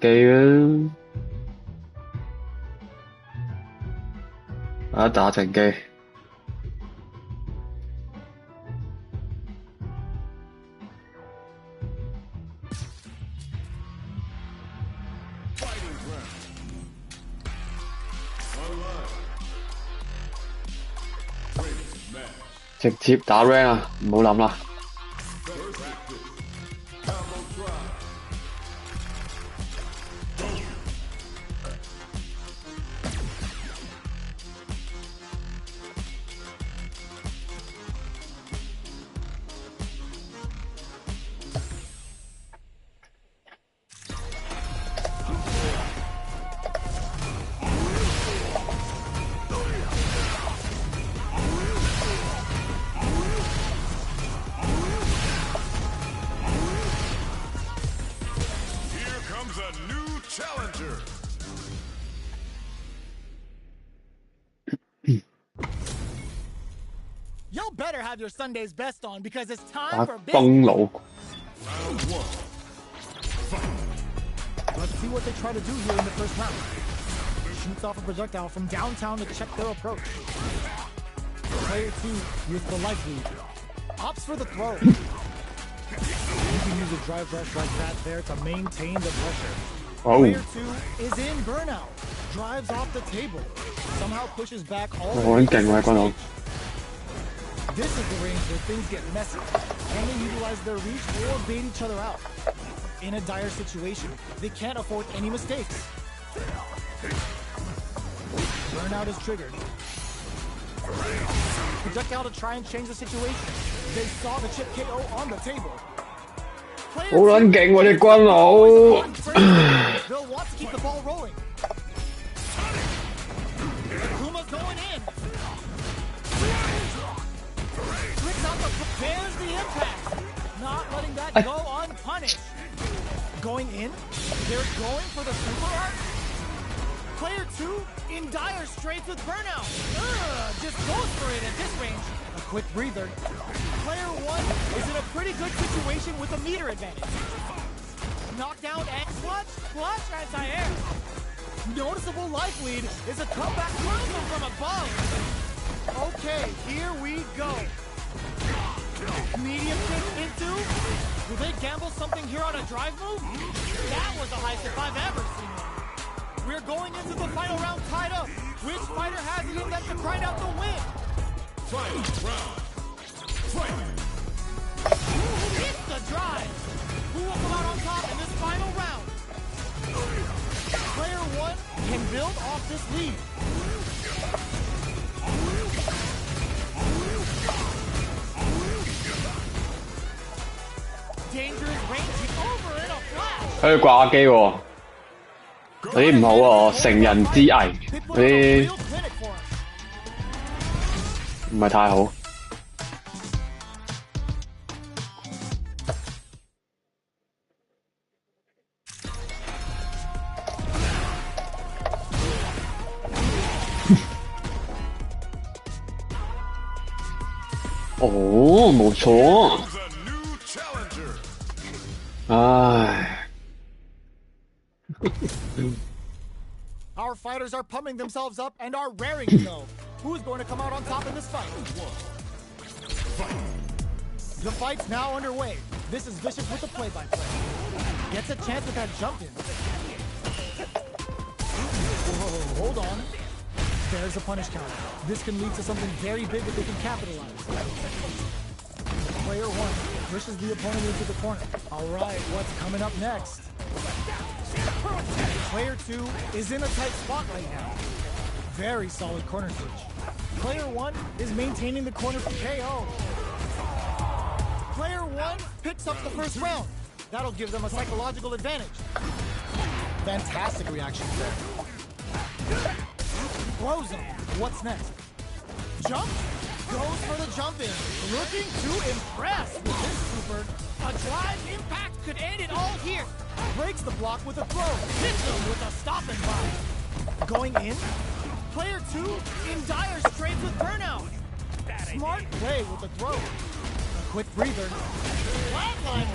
機啊！打靜機。直接打 rank 啊！唔好諗啦。Y'all better have your Sunday's best on because it's time for big. 崩佬。Let's see what they try to do here in the first round. Shoots off a projectile from downtown to check their approach. Player 2 uses the life lead. Opts for the throw. You can use a drive rush like that there to maintain the pressure. Oh. Player 2 is in burnout. Drives off the table. Somehow pushes back all the way. This is the range where things get messy. Can they utilize their reach or bait each other out? In a dire situation, they can't afford any mistakes. Burnout is triggered. Projectile to try and change the situation. They saw the chip KO on the table. 好撚勁喎隻軍佬 They'll want to keep the ball rolling. Akuma's going in. There's the impact. Not letting that go unpunished. Going in. They're going for the super art. Player 2 in dire straits with burnout. Just goes for it at this range. A quick breather. Player 1 is in a pretty good situation with a meter advantage. Knockdown X clutch, flush anti-air. Noticeable life lead is a comeback cruiser from above. Okay, here we go. Medium kick into? Will they gamble something here on a drive move? That was the highest if I've ever seen it. We're going into the final round tied up. Which fighter has it in them to grind out the win? Final round. Fight. It's the drive. Who will come out on top in this final round? Player 1 can build off this lead. Dangerous ranging over in a flash. 佢掛機喎，嗰啲唔好喎，成人之危，嗰啲唔係太好。哦，冇錯。唉。Our fighters are pumping themselves up and are raring to go. Who is going to come out on top in this fight? The fight's now underway. This is Vicious with the play-by-play. Gets a chance with that jump in. Whoa, hold on. There's a punish counter. This can lead to something very big if they can capitalize. Player 1 pushes the opponent into the corner. All right, what's coming up next? Player 2 is in a tight spot right now. Very solid corner switch. Player 1 is maintaining the corner for KO. Player 1 picks up the first round. That'll give them a psychological advantage. Fantastic reaction there. Blows him. What's next? Jump? Goes for the jump in. Looking to impress with this super. A drive impact could end it all here. Breaks the block with a throw. Hits him with a stop and buy. Going in. Player 2 in dire straits with burnout. Smart play with the throw. A quick breather.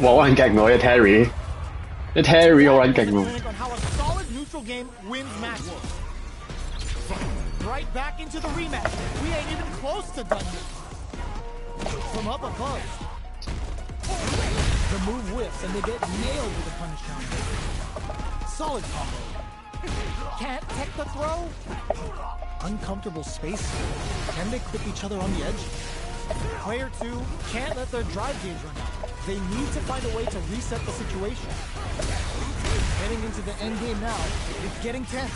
哇，好撚勁喎！隻 Terry 一啲 Terry 好撚勁喎。 On how a solid neutral game wins matches. Right back into the rematch. We ain't even close to done yet. From up above. The move whiffs and they get nailed with a punish counter. Solid combo. Can't tech the throw. Uncomfortable space. Can they clip each other on the edge? Player 2 can't let their drive gauge run out. They need to find a way to reset the situation. Heading into the end game now. It's getting tense.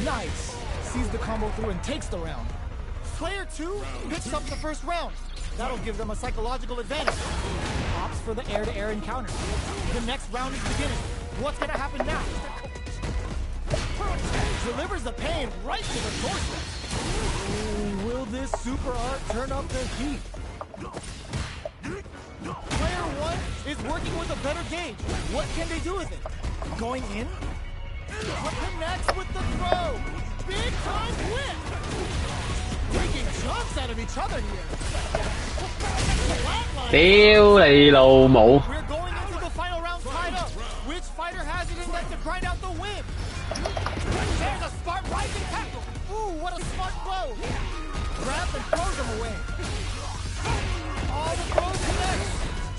Nice. Sees the combo through and takes the round. Player 2 picks up the first round. That'll give them a psychological advantage. Opts for the air-to-air encounter. The next round is beginning. What's gonna happen now? Delivers the pain right to the torso. Will this super art turn up their heat? Player 1 is working with a better gauge. What can they do with it? Going in? Connects with the throw. Big time whip. Taking jumps out of each other here. 屌你老母！ We're going into the final round tied up. Which fighter has it in them to grind out the win? There's a smart rising tackle. Ooh, what a smart blow. Grabs and throws him away. All the throws connect.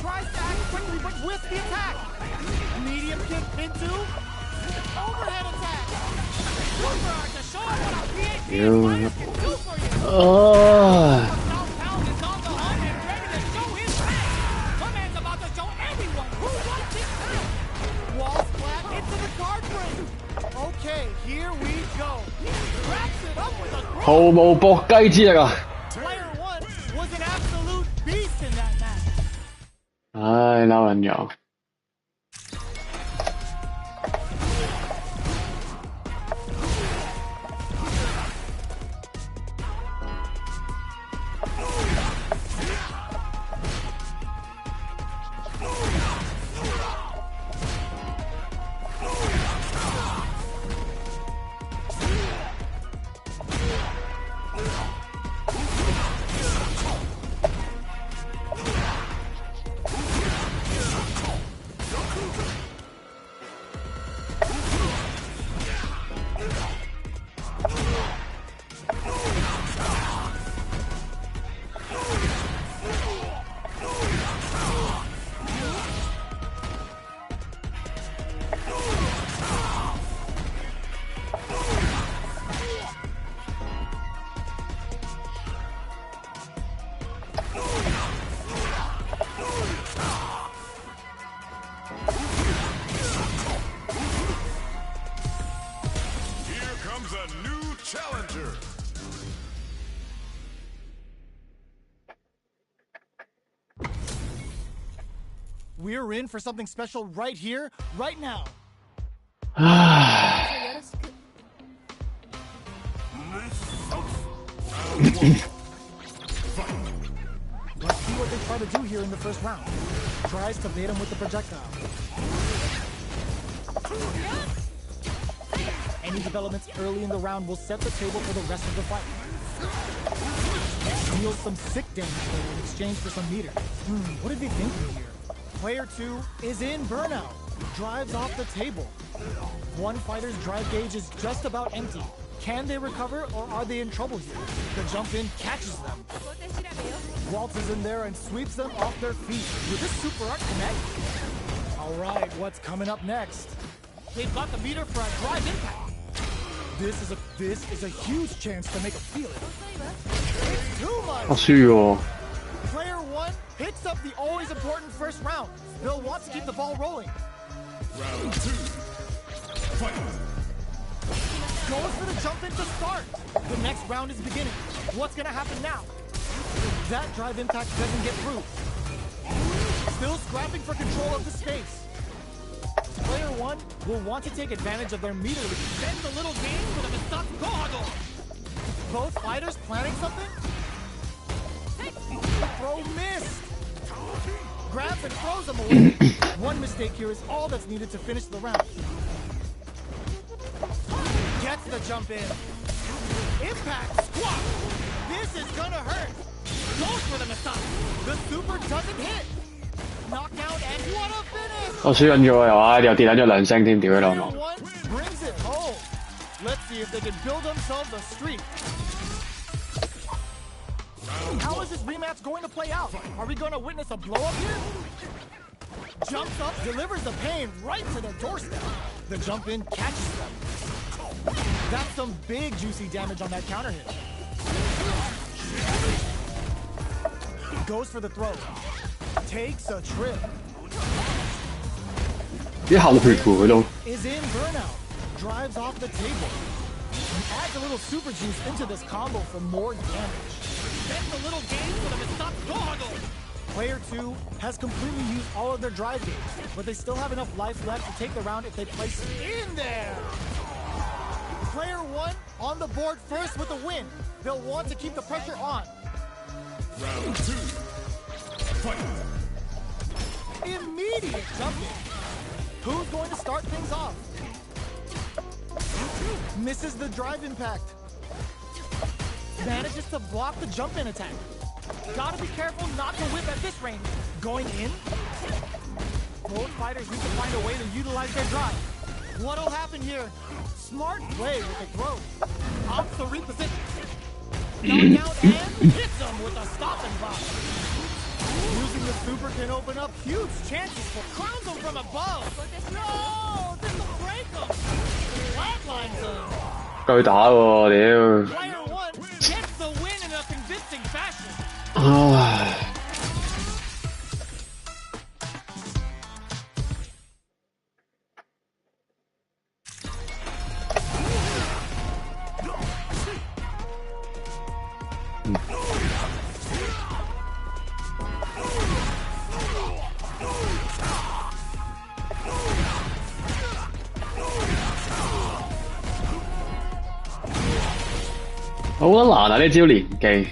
Tries to act quickly, but with the attack. Medium kick into overhead attack. Super art to show what a PhD can do for you. Southbound is on the hunt and ready to show his wrath. My man's about to show everyone who wants it now. Wall splat into the card frame. Okay, here we go. Wraps it up with a throw. 毫無搏雞之力啊！ Player 1 was an absolute beast in that match. 唉，嬲撚咗。 We're in for something special right here, right now. Let's see what they try to do here in the first round. Tries to bait him with the projectile. Any developments early in the round will set the table for the rest of the fight. Deals some sick damage in exchange for some meter. What are they thinking here? Player 2 is in burnout. Drives off the table. One fighter's drive gauge is just about empty. Can they recover or are they in trouble here? The jump in catches them. Waltzes in there and sweeps them off their feet. Will this super art connect? Alright, what's coming up next? They've got the meter for a drive impact. This is a huge chance to make a feel it. It's too much! 我輸喎。 Player 1 picks up the always important first round. They'll want to keep the ball rolling. Round 2. Fight! Goes for the jump in to start. The next round is beginning. What's gonna happen now? That drive impact doesn't get through. Still scrapping for control of the space. Player 1 will want to take advantage of their meter lead. Sends a little game for the Misatsu Gohado. Both fighters planning something? Throw missed. Grabs and throws them away. One mistake here is all that's needed to finish the round. Gets the jump in. Impact squat. This is gonna hurt. Goes for the Misatsu. The super doesn't hit. Knockdown and what a finish! 我輸緊咗又跌緊咗2聲添，屌你老 Player 母！ one brings it home. Let's see if they can build themselves a streak. How is this rematch going to play out? Are we going to witness a blow up here? Jumps up, delivers the pain right to their doorstep. The jump in catches them. That's some big juicy damage on that counter hit. Goes for the throw. Takes a trip. 啲後血喎佢都。 Is in burnout. Drives off the table. Adds a little super juice into this combo for more damage. That's a little game for them to stop Gohago. Player 2 has completely used all of their drive games, but they still have enough life left to take the round if they place it in there. Player 1 on the board first with a win. They'll want to keep the pressure on. Round 2. Fight. Immediate jumping. Who's going to start things off? Misses the drive impact. Manages to block the jump in attack. Gotta be careful not to whip at this range. Going in. Both fighters need to find a way to utilize their drive. What'll happen here? Smart play with the throw. Opts to reposition. Knockout and hits him with a stop and block. Using the super can open up huge chances for crowns him from above. No! This will break him! Flatlines him. 巨打喎屌！ Player 1 gets the win in a convincing fashion. 唉。好得難啊！呢招連技。唉。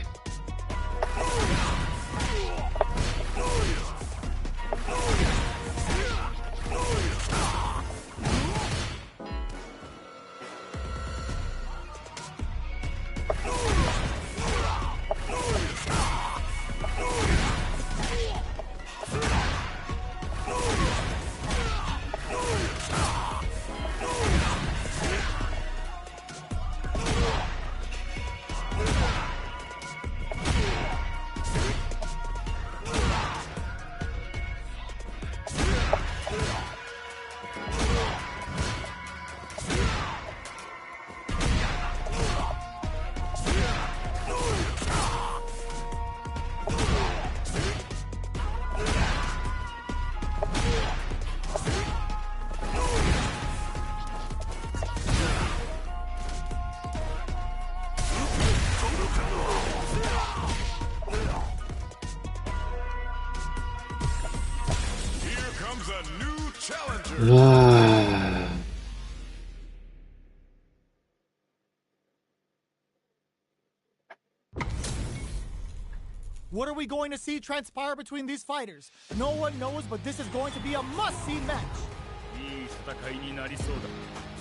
What are we going to see transpire between these fighters? No one knows, but this is going to be a must-see match.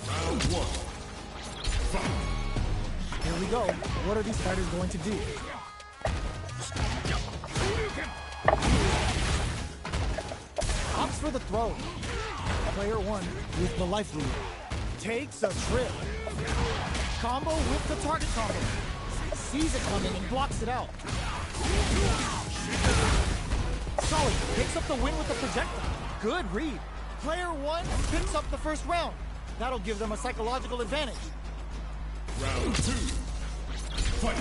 Round 1. Fight. Here we go. What are these fighters going to do? Opts for the throw. Player 1 with the life lead. Takes a trip. Combo with the target combo. Sees it coming and blocks it out. Solid picks up the win with the projectile. Good read. Player 1 picks up the first round. That'll give them a psychological advantage. Round 2. Fight.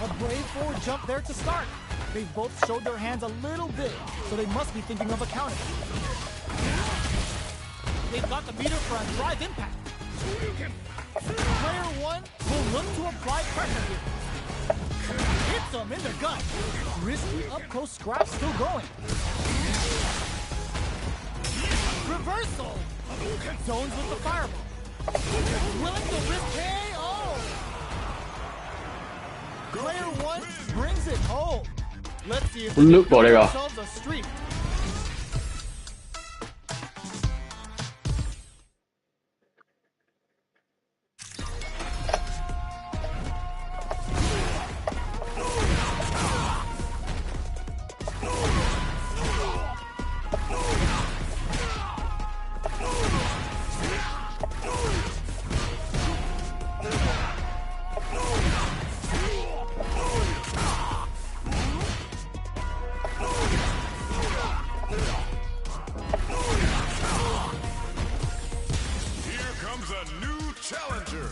A brave forward jump there to start. They've both showed their hands a little bit, so they must be thinking of a counter. They've got the meter for a drive impact. Player 1 will look to apply pressure here. Hits them in their gut. Risky up-close scrap still going. Reversal. Zones with the fireball. Willing to risk KO. Player 1 brings it home. Let's see if they can build themselves a streak. comes a new challenger.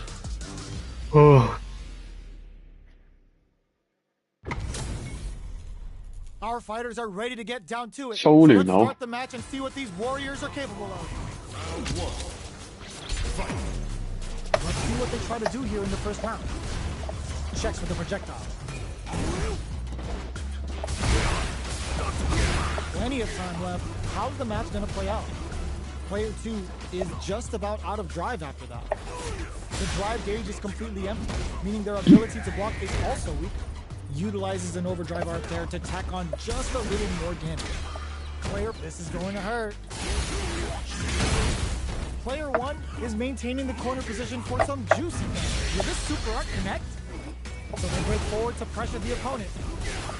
Our fighters are ready to get down to it. So 騷 let's 亂好。 start the match and see what these warriors are capable of. Round 1. Fight. Let's see what they try to do here in the first round. Checks with the projectile. Plenty of time left. How's the match going to play out? Player 2 is just about out of drive after that. The drive gauge is completely empty, meaning their ability to block is also weak. Utilizes an overdrive art there to tack on just a little more damage. Player, this is going to hurt. Player 1 is maintaining the corner position for some juicy damage. Will this super art connect? So they break forward to pressure the opponent.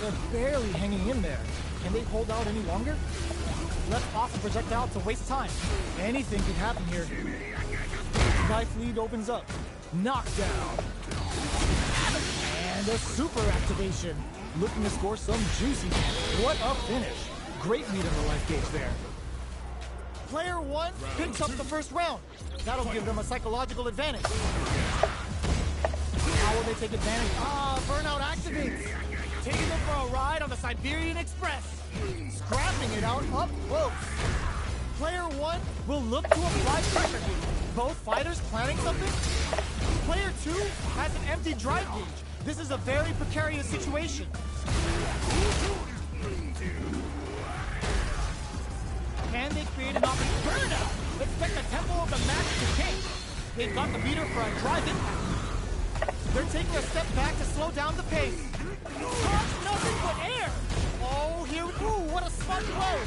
They're barely hanging in there. Can they hold out any longer? Left off the projectile to waste time. Anything could happen here. Life lead opens up. Knockdown. And a super activation. Looking to score some juicy damage. What a finish. Great lead in the life gauge there. Player 1 picks up the first round. That'll give them a psychological advantage. How will they take advantage? Burnout activates. Taking them for a ride on the Siberian Express. Scrapping it out up close. Player 1 will look to apply pressure gauge. Both fighters planning something? Player 2 has an empty drive gauge. This is a very precarious situation. Can they create an opportunity? Burnout! Expect the tempo of the match to change. They've got the meter for a drive impact. They're taking a step back to slow down the pace. Nothing but air! Oh, here we go. What a smart blow!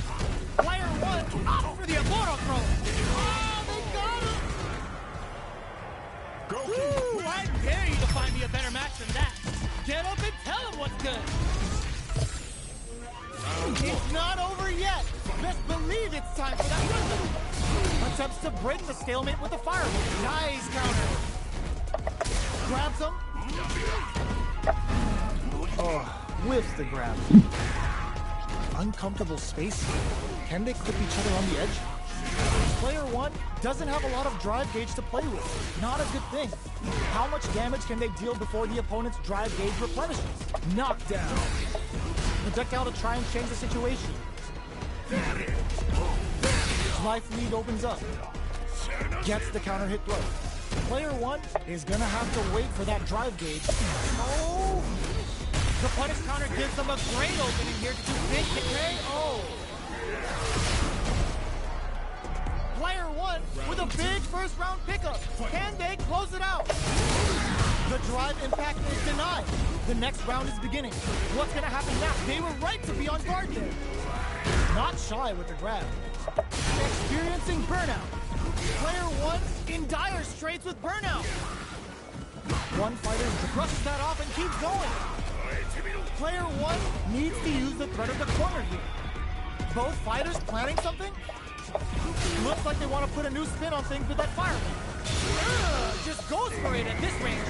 Player 1 opt for the Amoro throw. Oh, they got him! Ooh, I dare you to find me a better match than that. Get up and tell him what's good. It's not over yet. Best believe it's time for that rhythm. Attempts to break the stalemate with a fire. Nice counter. Grabs him. Oh, whiffs the grab. Uncomfortable space. Can they clip each other on the edge? Player 1 doesn't have a lot of drive gauge to play with. Not a good thing. How much damage can they deal before the opponent's drive gauge replenishes? Knockdown. Projectile to try and change the situation. Life lead opens up. Gets the counter hit throw. Player 1 is gonna have to wait for that drive gauge. Oh! The punish counter gives them a great opening here to do big KO. Player 1 with a big first round pickup. Can they close it out? The drive impact is denied. The next round is beginning. What's gonna happen now? They were right to be on guard there. Not shy with the grab. Experiencing burnout. Player 1 in dire straits with burnout. One fighter brushes that off and keeps going. Player 1 needs to use the threat of the corner here. Both fighters planning something? Looks like they want to put a new spin on things with that fireman. Just goes for it at this range.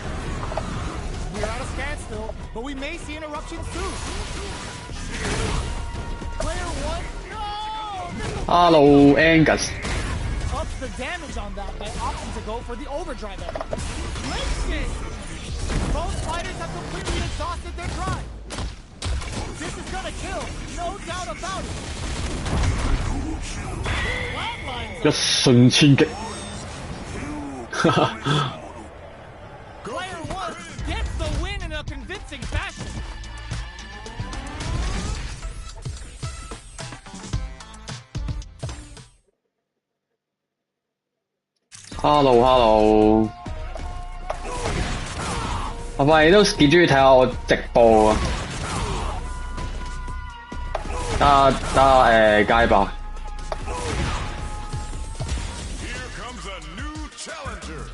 We're at a standstill, but we may see an eruption soon. Player 1, no! Hello, Angus. Ups the damage on that by opting to go for the overdrive edge. Lynching! Both fighters have completely exhausted their drive. This is gonna kill, no doubt about it. Flatlines 一瞬千擊。Player 1 gets the win in a convincing fashion. Hello，喂，都幾中意睇下我直播啊！得街霸。Here comes a new challenger.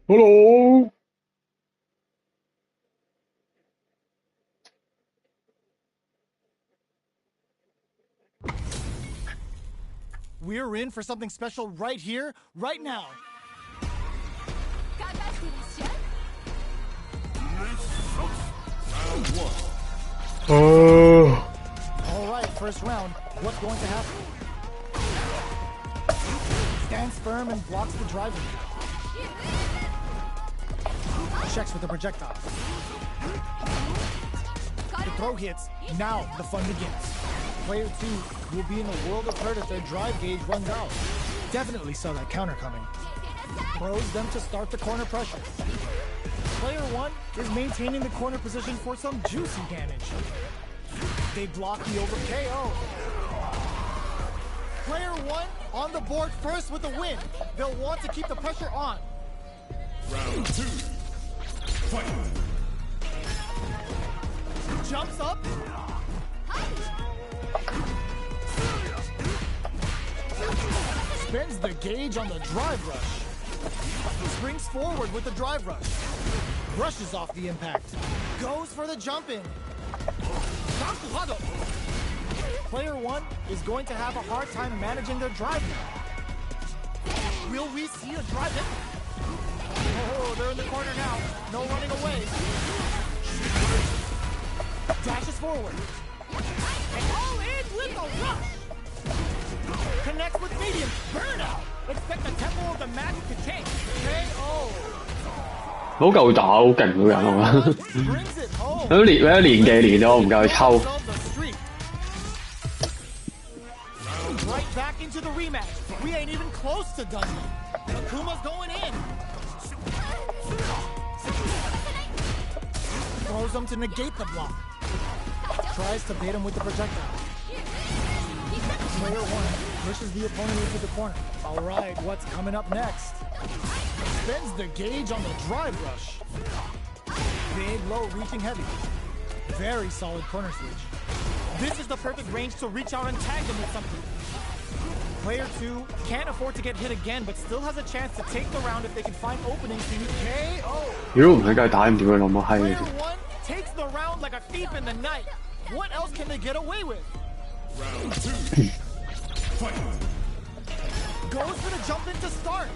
Hello。We're in for something special right here, right now. Round 1. All right, first round. What's going to happen? stands firm and blocks the driving. Checks with the projectile. The throw hits. Now the fun begins. Player 2 will be in a world of hurt if their drive gauge runs out. Definitely saw that counter coming. Throws them to start the corner pressure. Player 1 is maintaining the corner position for some juicy damage. They block the over KO. Player 1 on the board first with the win. They'll want to keep the pressure on. Round 2. Fight. Jumps up. Spins the gauge on the drive rush. Springs forward with the drive rush. Brushes off the impact. Goes for the jump in. Player 1 is going to have a hard time managing their drive now. Will we see a drive in? Oh, they're in the corner now. No running away. Dashes forward. And all in with a rush. Connects with medium. Burnout. Expect the tempo of the match to change. KO. 好夠打，好勁嗰人我覺得。佢年紀練咗，我唔夠佢抽。Right back into the rematch. We ain't even close to done yet. Akuma's going in. Throws him to negate the block. Tries to bait him with the projectile. Player 1 pushes the opponent into the corner. All right, what's coming up next? Spins the gauge on the drive rush. Big, low, reaching heavy. Very solid corner switch. This is the perfect range to reach out and tag them with something. Player 2 can't afford to get hit again, but still has a chance to take the round if they can find openings to use KO. 如果唔係，梗係打唔掂佢，老母閪嘅 Player 1 takes the round like a thief in the night. What else can they get away with? Round 2. Fight. Goes for the jump in to start.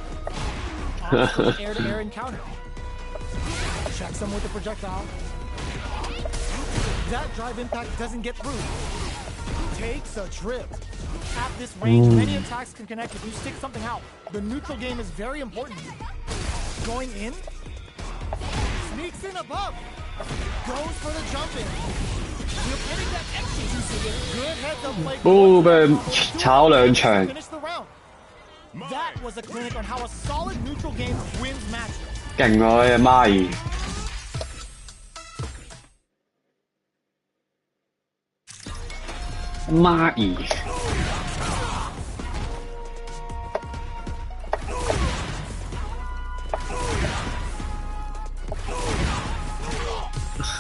Air-to-air encounter. Checks him with the projectile. That drive impact doesn't get through. Takes a trip. At this range, many attacks can connect if you stick something out. The neutral game is very important. Going in. Sneaks in above. Goes for the jump in. You're getting that extra juicy. Good heads up play. 哦，俾人炒兩場。 Finish the round. That was a clinic on how a solid neutral game wins matches. 勁啊！阿媽兒。媽兒。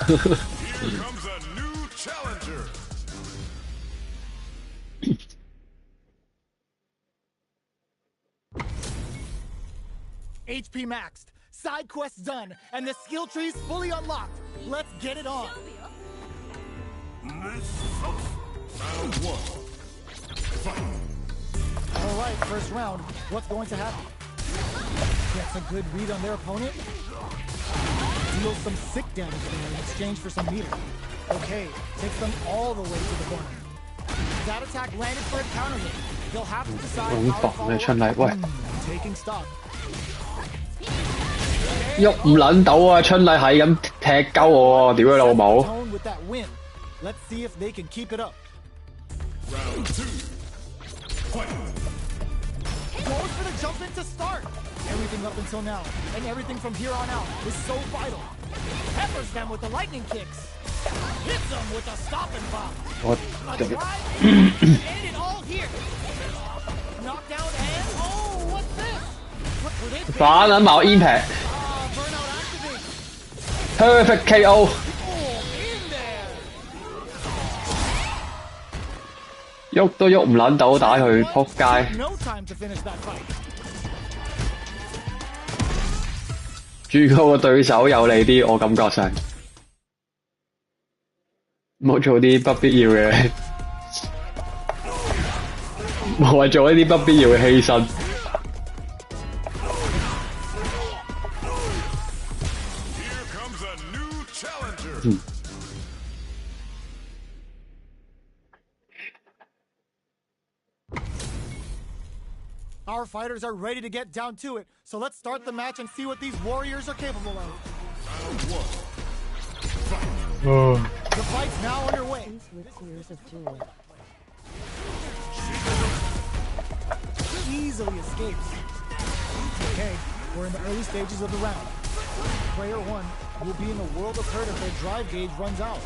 Here comes a new challenger. HP maxed, side quests done, and the skill tree's fully unlocked. Let's get it on. Round 1. Fight. All right, first round. What's going to happen? Gets a good read on their opponent. Deals some sick damage in exchange for some meter. Okay, takes them all the way to the corner. That attack landed for a counter hit. They'll have to decide how to follow up. Taking stock. 喐唔撚到啊！春麗係咁踢鳩我，屌佢老母！ With that win. Let's see if they can keep it up. Round 2. Fight. Goes for the jump in to start. Everything up until now, and everything from here on out is so vital. Peppers them with the lightning kicks. Hits them with a stop and pop. What A the- drive, and it all here. Knockdown and oh, what's this? Were they 反撚矛 impact burnout activate. perfect KO。 Oh, in there. 喐都喐唔撚到，打佢撲街！ No time to finish that fight. 主角個對手有利啲，我感覺上冇做啲不必要嘅，冇話做一啲不必要嘅犧牲。Here comes a new challenger. Our fighters are ready to get down to it, so let's start the match and see what these warriors are capable of. The fight's now underway. Easily escapes. Okay, we're in the early stages of the round. Player 1 will be in a world of hurt if their drive gauge runs out.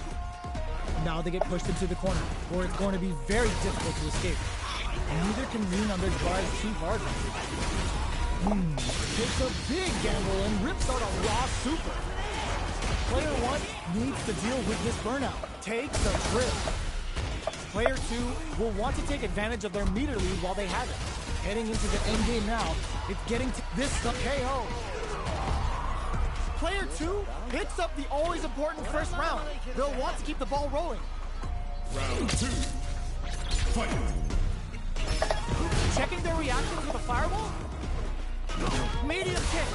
Now they get pushed into the corner, where it's going to be very difficult to escape. Neither can lean on their drives too hard. Takes a big gamble and rips out a raw super. Player 1 needs to deal with this burnout. Takes a trip. Player 2 will want to take advantage of their meter lead while they have it. Heading into the end game now, it's getting to this KO. Player 2 picks up the always important first round. They'll want to keep the ball rolling. Round 2. Fight. Checking their reaction to the fireball. Medium kick.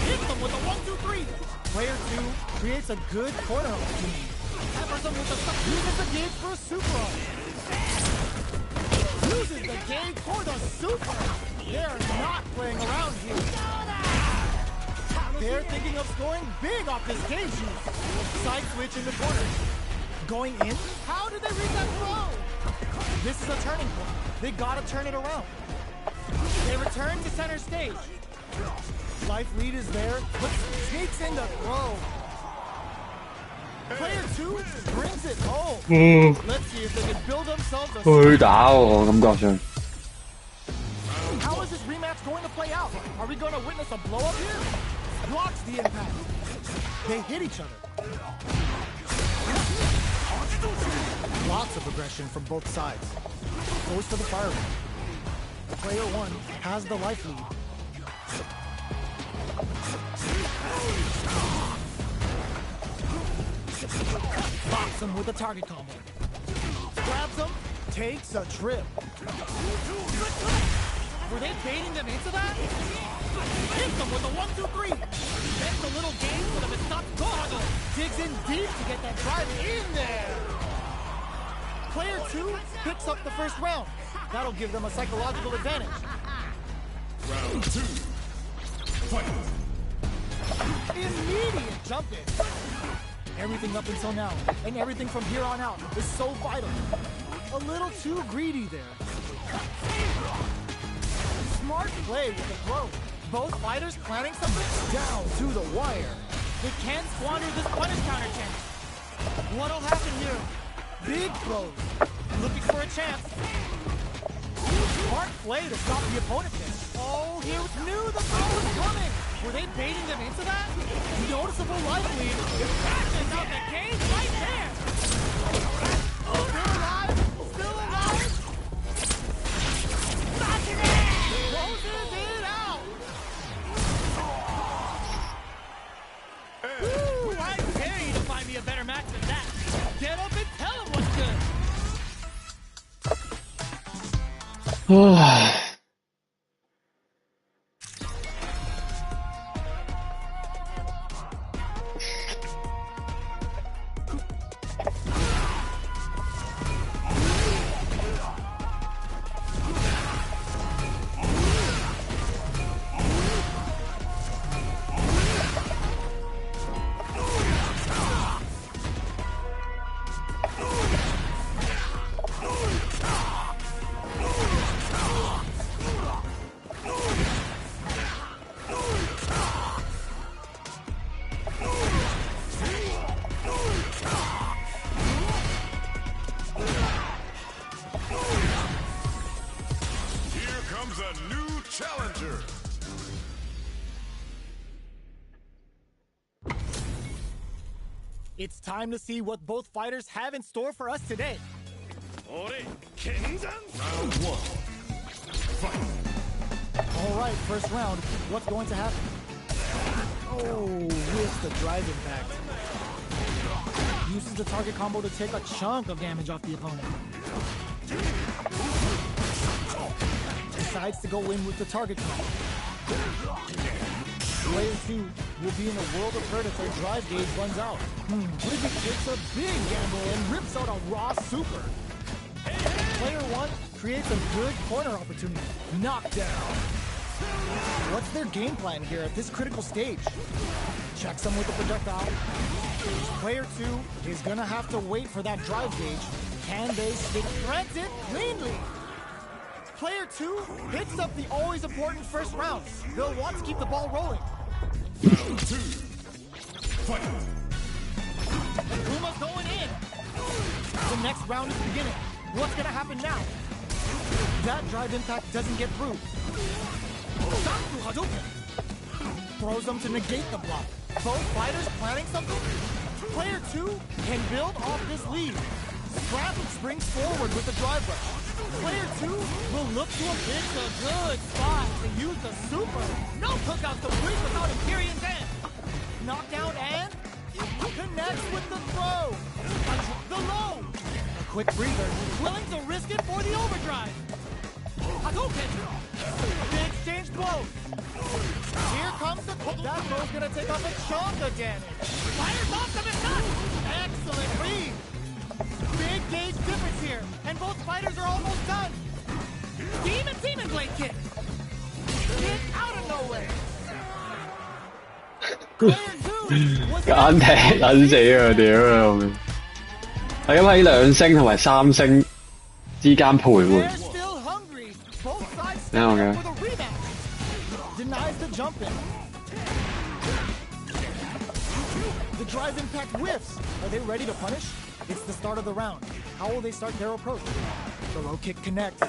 Hits them with a 1-2-3. Player 2 creates a good corner opportunity. Peppers them with a uses the gauge for a super arm. Uses the gauge for the super. They're not playing around here. They're thinking of scoring big off this gauge use. Side switch in the corner. Going in? How did they read that throw? This is a turning point. They gotta turn it around. They return to center stage. Life lead is there, but sneaks in the throw. Player 2 brings it home. Let's see if they can build themselves a... 會打喎，我感覺上。 How is this rematch going to play out? Are we going to witness a blow-up here? Blocks the impact. They hit each other. Lots of aggression from both sides. Goes to the fireball. Player 1 has the life lead. Box him with a target combo. Grabs him, takes a trip. Were they baiting them into that? Hits them with a 1-2-3. Bends a little game for them to stop Gohago. Digs in deep to get that drive in there. Player 2 picks up the first round. That'll give them a psychological advantage. Round 2. Fight. Immediate jump in. Everything up until now, and everything from here on out, is so vital. A little too greedy there. Smart play with the throw. Both fighters planning something down to the wire. They can't squander this punish counter chance. What'll happen here? Big throws. Looking for a chance. Smart play to stop the opponent there. Oh, he knew the throw was coming. Were they baiting them into that? Noticeable life lead. It crashes out the cage right there. Still alive. Still alive. Closes it out. Woo, I dare you to find me a better match than that. Get up and tell him what's good. 唉。 It's time to see what both fighters have in store for us today. Round 1. Fight. All right, first round. What's going to happen? Oh, missed the drive impact. Uses the target combo to take a chunk of damage off the opponent. Decides to go in with the target combo. Player 2 will be in a world of hurt if their drive gauge runs out. What if he takes a big gamble and rips out a raw super? Player 1 creates a good corner opportunity. Knockdown. What's their game plan here at this critical stage? Checks them with the projectile. Player 2 is gonna have to wait for that drive gauge. Can they stick it cleanly? Player 2 hits up the always important first round. They'll want to keep the ball rolling. Round 2. Fight. Puma's going in. The next round is beginning. What's gonna happen now? That drive impact doesn't get through. Throws them to negate the block. Both fighters planning something? Player 2 can build off this lead. Scrap springs forward with the drive rush. Player 2 will look to a good spot to use the super. No cookouts complete without Imperium's end. Knockdown and connects with the throw. The low. A quick breather, willing to risk it for the overdrive. Hadouken. The exchange blows. Here comes the... That throw's gonna take off a chunk of damage. Fires off them and nuts. Excellent read. Big gauge difference here, and both fighters are almost done. Demon blade kick. Kick out of nowhere. Player 2 was 簡踢撚死啊！屌，係咁喺2星同埋3星之間徘徊。 They're still hungry. Both sides stand up for the rematch. Denies the jump in. The drive impact whiffs. Are they ready to punish? It's the start of the round. How will they start their approach? The low kick connects.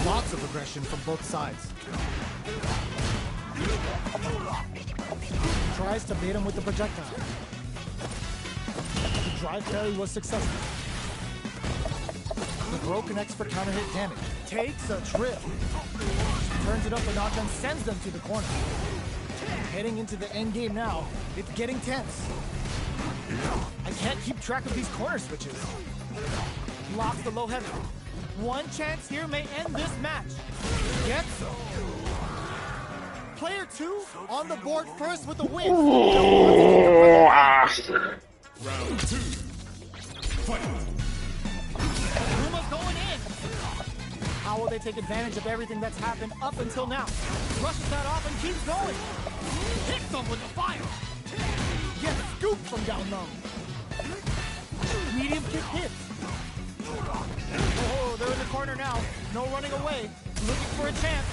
Lots of aggression from both sides. Tries to bait him with the projectile. The drive parry was successful. The throw connects for counter hit damage. Takes a trip. Turns it up a notch and sends them to the corner. Heading into the end game now. It's getting tense. I can't keep track of these corner switches. Locks the low heavy. One chance here may end this match. Gets so. Player 2 on the board first with the win. Round 2. Fight. Puma's going in. How will they take advantage of everything that's happened up until now? Brushes that off and keeps going. Hits them with the fire. Gets scooped from down low. Medium kick hits. Oh, they're in the corner now. No running away. Looking for a chance.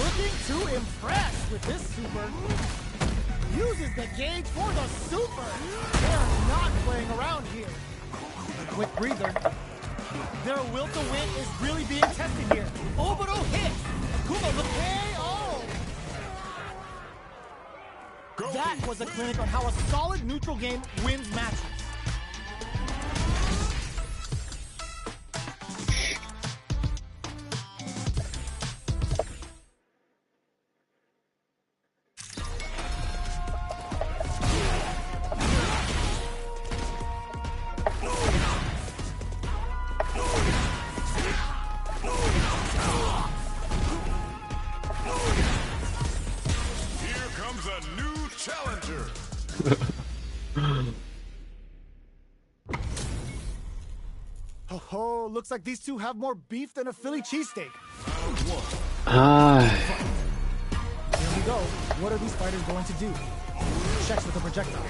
Looking to impress with this super. Uses the gauge for the super. They're not playing around here. Quick breather. Their will to win is really being tested here. Oboro hits. Kuma the KO. That was a clinic on how a solid neutral game wins matches. Oh, looks like these two have more beef than a Philly cheesesteak. Here we go. What are these fighters going to do? Checks with the projectile.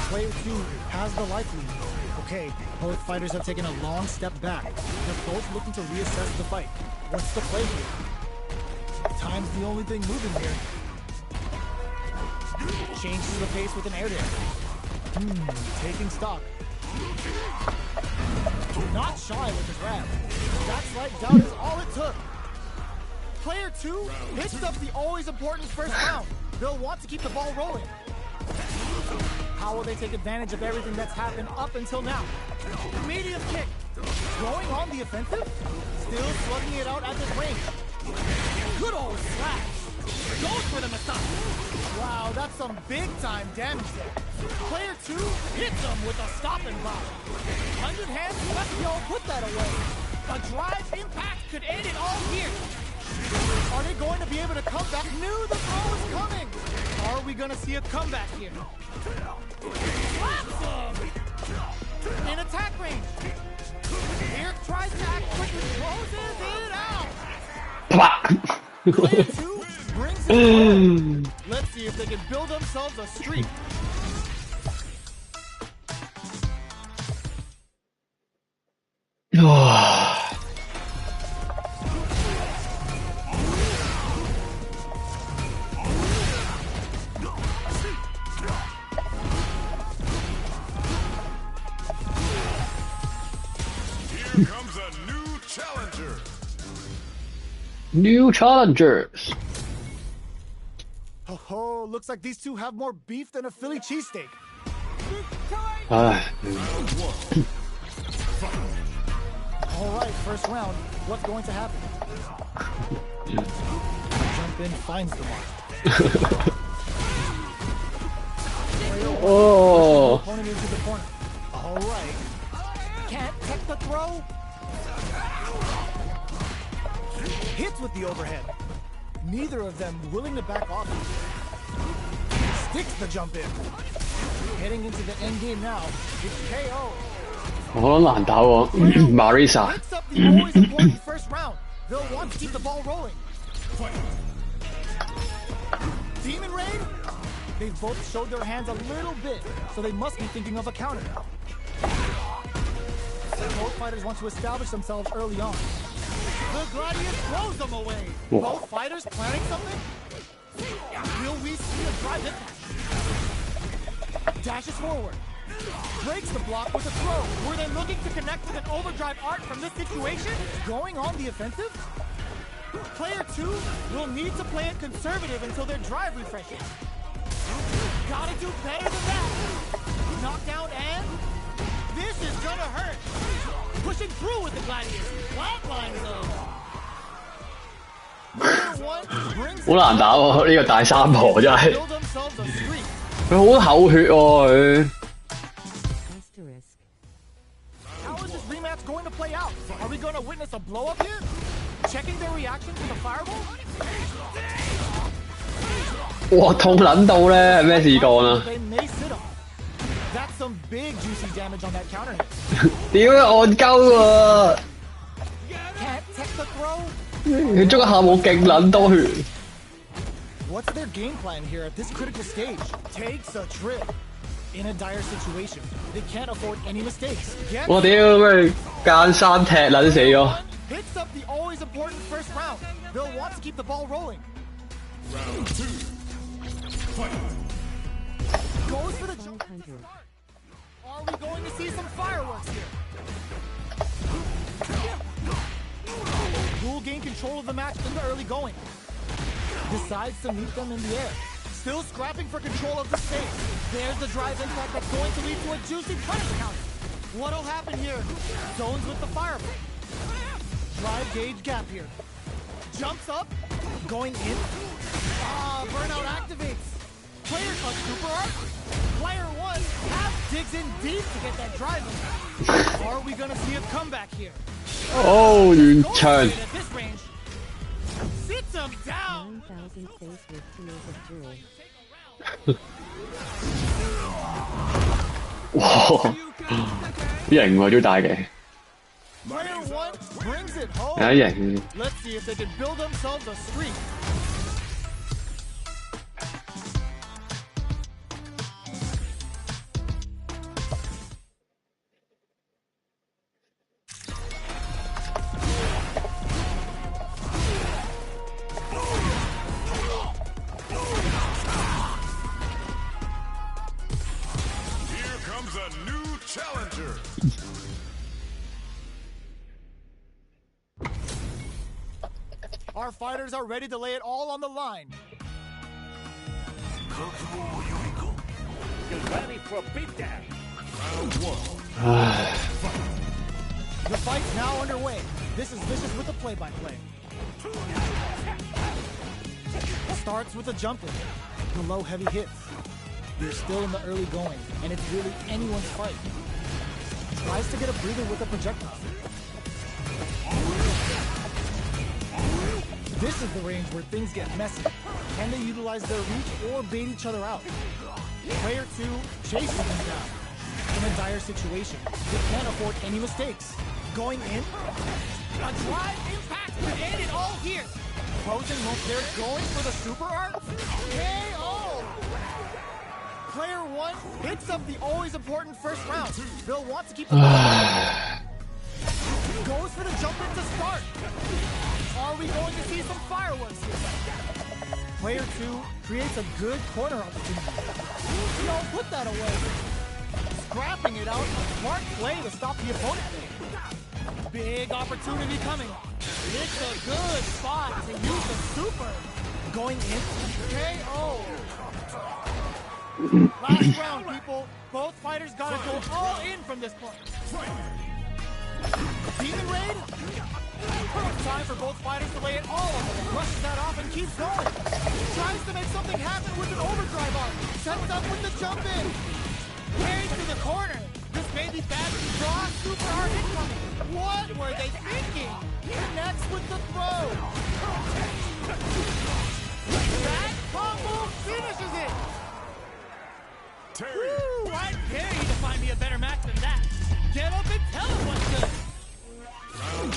Player 2 has the life lead. Okay, both fighters have taken a long step back. They're both looking to reassess the fight. What's the play here? Time's the only thing moving here. Changes the pace with an air dare. Taking stock. Not shy with his grab. That slight doubt is all it took. Player 2 hits up the always important first round. They'll want to keep the ball rolling. How will they take advantage of everything that's happened up until now? Medium kick. Going on the offensive? Still slugging it out at this range. Good old slash. Goes for the massage. Wow, that's some big-time damage there. Player 2 hits him with a stopping bomb. 100 hands, Celestial put that away. A drive impact could end it all here. Are they going to be able to come back? Knew the throw was coming. Are we gonna see a comeback here? In attack range. Here tries to act quickly, closes it out. Player 2 brings it home. Let's see if they can build themselves a streak. Here comes a new challenger. New challengers. Oh, looks like these two have more beef than a Philly cheesesteak. 唉， All right, first round. What's going to happen? Jump in, finds the mark. Oh. Opponent into the corner. All right. Can't tech the throw. Hits with the overhead. Neither of them willing to back off. Sticks the jump in. Heading into the end game now. It's KO. 好難打喎，Marisa。 Picks up the always important first round. They'll want to keep the ball rolling. Demon Rain? They've both showed their hands a little bit, so they must be thinking of a counter. Both fighters want to establish themselves early on. The Gladius throws them away. Whoa. Both fighters planning something? Will we see a drive impact? Dashes forward. Breaks the block with a throw. Were they looking to connect with an overdrive art from this situation? Going on the offensive? Player 2 will need to play it conservative until their drive refreshes. Gotta do better than that. Knockdown and... This is gonna hurt. Pushing through with the Gladius. Flatline though. Player 1 brings 好難打喎，呢個大三婆真係， build themselves a streak. 佢好口血喎佢。 How is this rematch going to play out? Are we going to witness a blow up here? Checking their reaction to the fireball? 哇，痛撚到咧，係咩事幹啊？ They may sit on. That's some big juicy damage on that counter hit. 屌啊，戇鳩啊！ Can't tech the throw. 佢捉一下冇勁撚多血。 What's their game plan here at this critical stage? Takes a trip. In a dire situation, they can't afford any mistakes. 我屌咩間山踢撚死咗。 Picks up the always important first round. They'll want to keep the ball rolling. Round 2. Fight. Goes for the jump. Are we going to see some fireworks here? Will gain control of the match in the early going. Decides to meet them in the air. Still scrapping for control of the space. There's the drive impact that's going to lead to a juicy punish counter. What'll happen here? Zones with the fireball. Drive gauge gap here. Jumps up. Going in. Burnout activates. Player a super art. Player 1 half digs in deep to get that drive in. Are we gonna see a comeback here? 哦，完場。 At this range. Sits him down. 哇，型喎都大嘅， Player 1 brings it home. 有啲型。 Let's see if they can build themselves a streak. Here comes a new challenger. Our fighters are ready to lay it all on the line. Get ready for a beatdown. Round 1. 唉， The fight's now underway. This is Vicious with the play-by-play. Starts with a jump in. The low heavy hits. You're still in the early going, and it's really anyone's fight. Tries to get a breather with a projectile. This is the range where things get messy. Can they utilize their reach or bait each other out? Player 2 chases them down. In a dire situation, they can't afford any mistakes. Going in, a drive impact to end it all here. Frozen won't, they're going for the super art. KO! Player 1 picks up the always important first round. Bill wants to keep the goes for the jump in to start. Are we going to see some fireworks here? Player 2 creates a good corner opportunity. No, put that away. Scrapping it out, a smart play to stop the opponent. Big opportunity coming. It's a good spot to use the super. Going in, KO. Last round, people. Both fighters gotta go all in from this point. Demon Raid? Perfect time for both fighters to lay it all on them. Rushes that off and keeps going. Tries to make something happen with an overdrive arc. Sets up with the jump in. Carried to the corner. This may be bad. Draw super hard incoming. What were they thinking? Connects with the throw. That combo finishes it. Woo, I dare you to find me a better match than that. Get up and tell us what's good.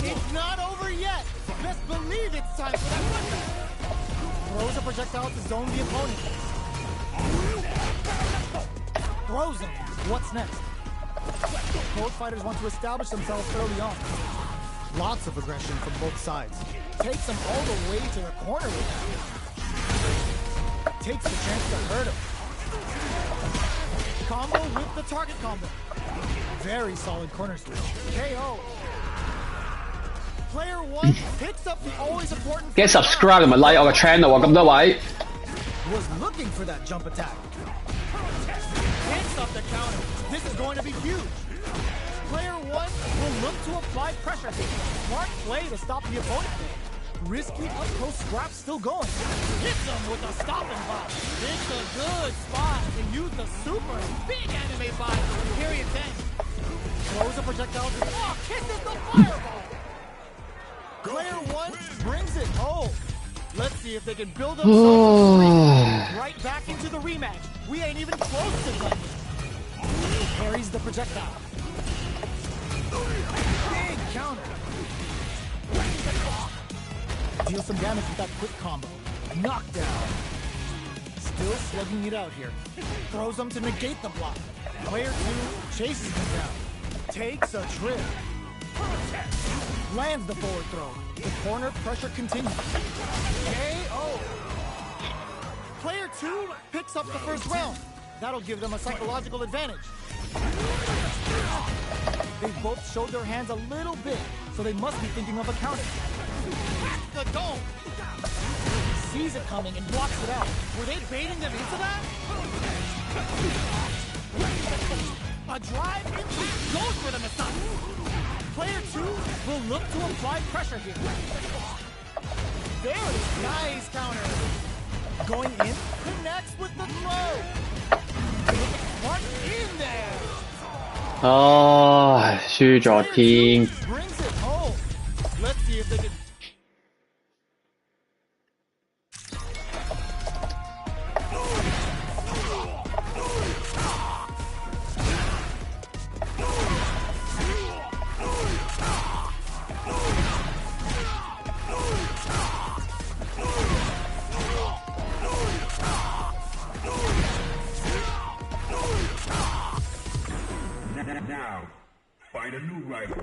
It's not over yet. Best believe it's time for that one. Throws a projectile to zone the opponent. Throws him. What's next? Both fighters want to establish themselves early on. Lots of aggression from both sides. Takes him all the way to the corner with that. Takes the chance to hurt him. Combo with the target combo. Very solid corner switch. KO. Player 1 picks up the always important. Get subscribe 同埋 like 我嘅 channel 啊！咁多位。Was looking for that jump attack. Picks up the counter. This is going to be huge. Player 1 will look to apply pressure. Smart play to stop the opponent. Risky up close scrap still going. Hits him with a stopping block. It's a good spot to use the super. Big anime vibe for the period's end. Throws a projectile to kisses the fireball. Player 1 brings it home. Let's see if they can build themselves right back into the rematch. We ain't even close to them. Carries the projectile. Big counter. Deal some damage with that quick combo. Knockdown. Still slugging it out here. Throws them to negate the block. Player 2 chases him down. Takes a trip. Lands the forward throw. The corner pressure continues. KO. Player 2 picks up the first round. That'll give them a psychological advantage. They both showed their hands a little bit, so they must be thinking of a counter. The dome. Sees it coming and blocks it out. Were they baiting them into that? A drive impact goes for the missile. Player 2 will look to apply pressure here. There it is. Nice counter. Going in, connects with the throw. One in there. 唉，輸咗添。Brings it home. Let's see if they can. Now, find a new rival.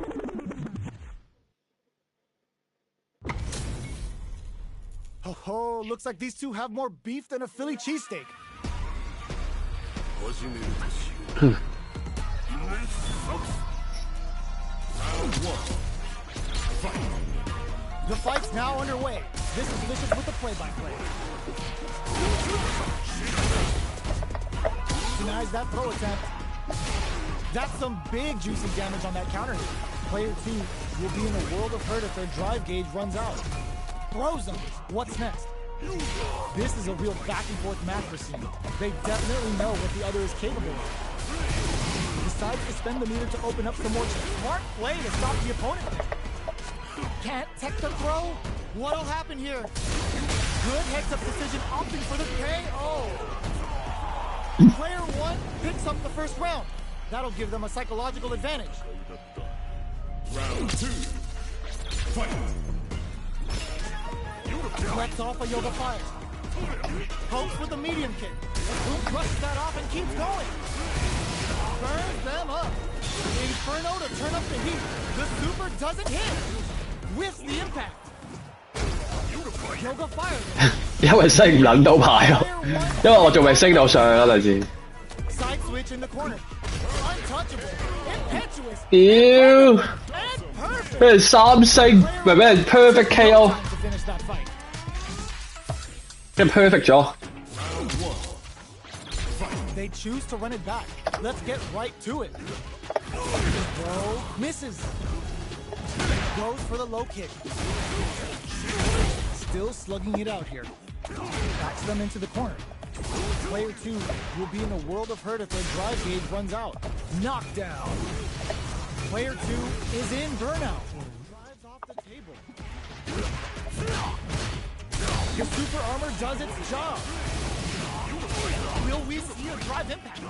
Oh, looks like these two have more beef than a Philly cheesesteak. The fight's now underway. This is Vicious with the play-by-play. Denies that throw attempt. That's some big juicy damage on that counter hit. Player 2 will be in a world of hurt if their drive gauge runs out. Throws them. What's next? This is a real back-and-forth match we're seeing. They definitely know what the other is capable of. Decides to spend the meter to open up some more smart play to stop the opponent. Can't tech the throw? What'll happen here? Good heads-up decision, opting for the KO. Player 1 picks up the first round. That'll give them a psychological advantage. Round 2. Fight. Lets off a yoga fire. Pokes with a medium kick. Boom brushes that off and keeps going. Burns them up. Inferno to turn up the heat. The super doesn't hit. Whiffs the impact. Yoga fire. 因為升唔撚到牌咯，因為我仲未升到上啊，類似。Side switch in the corner. Untouchable. Impetuous. 屌，俾人3星，咪俾人 perfect KO， Time to finish that fight. 俾人 perfect 咗。 They choose to run it back. Let's get right to it. Bro misses. Goes for the low kick. Still slugging it out here. Backs them into the corner. Player 2 will be in a world of hurt if their drive gauge runs out. Knockdown. Player 2 is in burnout. Drives off the table. The super armor does its job. Will we see a drive impact?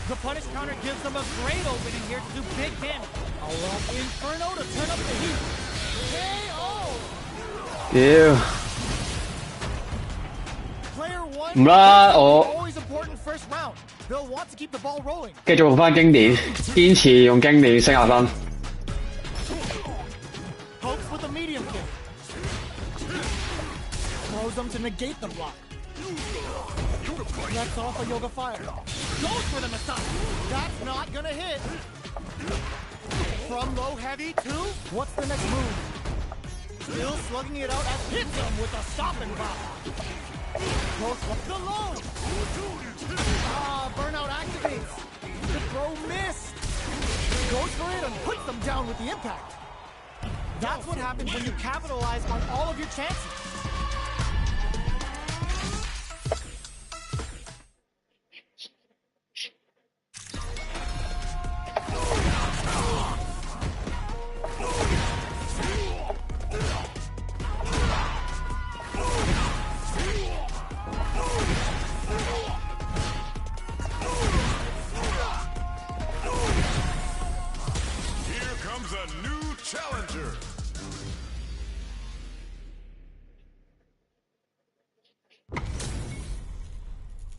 The punish counter gives them a great opening here to do big damage. Inferno to turn up the heat. KO! 屌， Player 1唔啦，我 always important first round. They'll want to keep the ball rolling. 繼續用翻經典，堅持用經典升下分。 Pokes with a medium kick. Throws them to negate the block. Lets off a yoga fire. Goes for the massage. That's not gonna hit. From low heavy to what's the next move? Still slugging it out as hits him with a stop and pop. Goes for the low. Burnout activates. The throw missed. Goes for it and puts them down with the impact. That's what happens when you capitalize on all of your chances. Here comes a new challenger.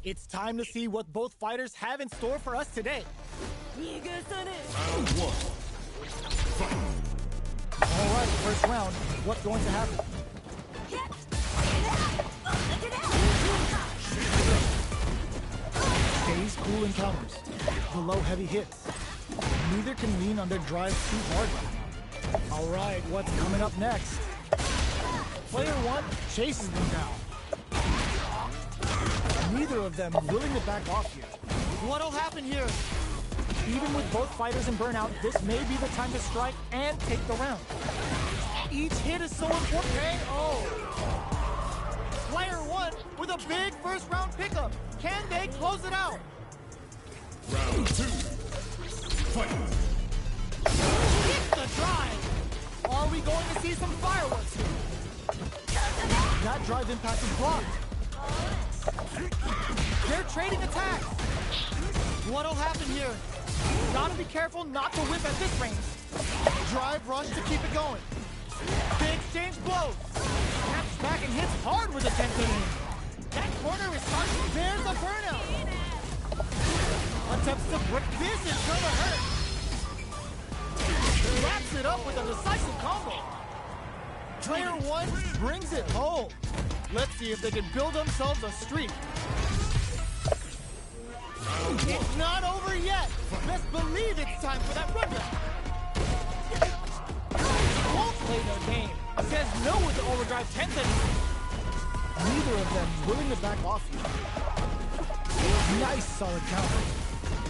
It's time to see what both fighters have in store for us today. Round 1. All right, first round. What's going to happen? Stays cool in counters. The low heavy hits. Neither can lean on their drive too hard. All right, what's coming up next? Player 1 chases them down. Neither of them willing to back off here. What'll happen here? Even with both fighters in burnout, this may be the time to strike and take the round. Each hit is so important. KO. Player 1 with a big first round pickup. Can they close it out? Round 2. Fight. Hits the drive. Are we going to see some fireworks here? That drive impact is blocked. They're trading attacks. What'll happen here? Gotta be careful not to whip at this range. Drive rush to keep it going. Big exchange blows. Snaps back and hits hard with a 10 in. That corner is charged. There's a burnout. Attempts to break. This is gonna hurt. Wraps it up with a decisive combo. Player 1 brings it home. Let's see if they can build themselves a streak. It's not over yet. Best believe it's time for that rundown. Won't play their game. Says no with the overdrive 10 seconds. Neither of them willing to back off here. Nice solid counter.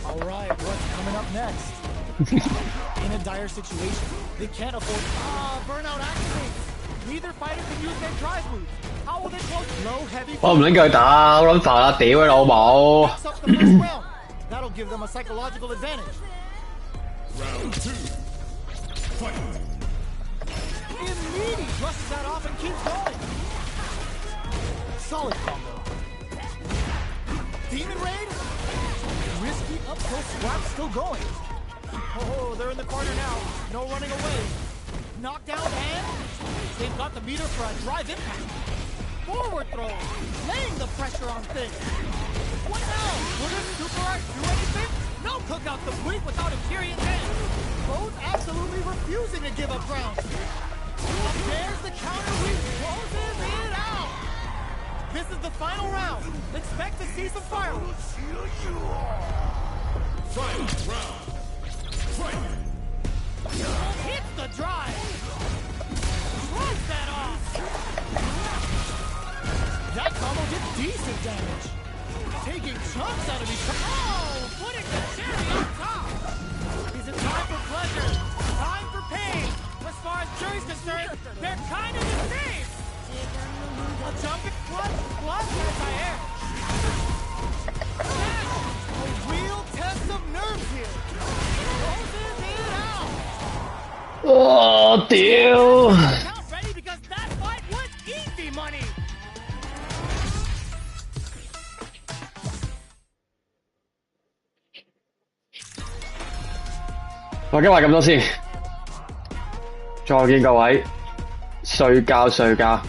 All right, what's coming up next? In a dire situation, they can't afford. Burnout activates. Neither fighter can use their drive moves. How will they close? Low heavy. 我唔撚佢打，我撚煩啦，屌你老母！ Picks up the first round. That'll give them a psychological advantage. Round 2. Fight. Immediate brushes that off and keeps going. Solid combo. Demon Raid? Risky up close swap still going. Oh, they're in the corner now. No running away. Knockdown and they've got the meter for a drive impact. Forward throw, laying the pressure on things. What now? Will this super art do anything? No cookout complete without Imperial hands. Both absolutely refusing to give up ground. Up there's the counter weave, closes it out. This is the final round. Expect to see some fireworks. Final round. Fight! Hits the drive. Drives that off. That combo did decent damage. Taking chunks out of each other. Oh, putting the cherry on top. Is it time for pleasure? Time for pain? As far as jury's concerned, they're kind of the same. A jumping clutch anti-air. A real test of nerves here. Closes it out. Oh, deal. Count ready because that fight was easy money.我今日話咁多先，再見各位，睡覺睡覺。